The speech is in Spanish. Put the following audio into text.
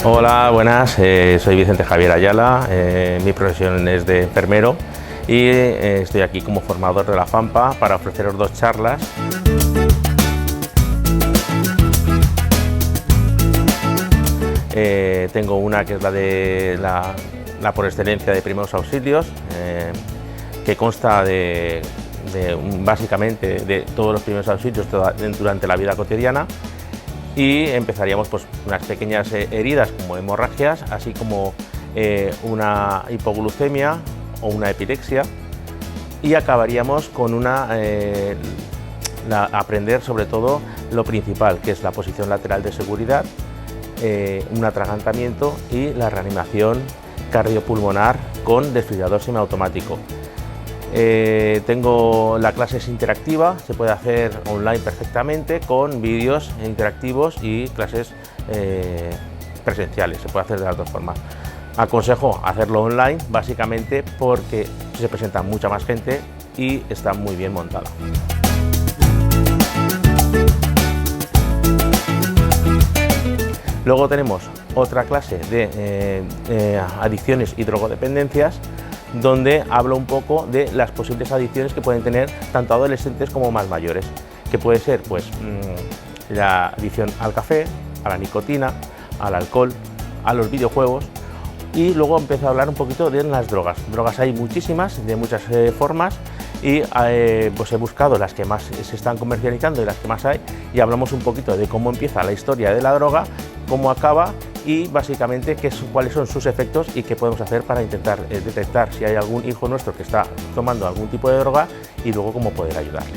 Hola, buenas, soy Vicente Javier Ayala, mi profesión es de enfermero y estoy aquí como formador de la FAMPA para ofreceros dos charlas. Tengo una que es la de la por excelencia de primeros auxilios, que consta básicamente de todos los primeros auxilios durante la vida cotidiana. Y empezaríamos pues unas pequeñas heridas como hemorragias, así como una hipoglucemia o una epilepsia, y acabaríamos con aprender sobre todo lo principal, que es la posición lateral de seguridad, un atragantamiento y la reanimación cardiopulmonar con desfibrilador semiautomático. La clase es interactiva, se puede hacer online perfectamente con vídeos interactivos y clases presenciales, se puede hacer de las dos formas. Aconsejo hacerlo online básicamente porque se presenta mucha más gente y está muy bien montada. Luego tenemos otra clase de adicciones y drogodependencias, donde hablo un poco de las posibles adicciones que pueden tener tanto adolescentes como más mayores, que puede ser pues la adicción al café, a la nicotina, al alcohol, a los videojuegos, y luego empiezo a hablar un poquito de las drogas. Drogas hay muchísimas, de muchas formas, y pues he buscado las que más se están comercializando y las que más hay, y hablamos un poquito de cómo empieza la historia de la droga, cómo acaba y básicamente cuáles son sus efectos y qué podemos hacer para intentar detectar si hay algún hijo nuestro que está tomando algún tipo de droga y luego cómo poder ayudarle.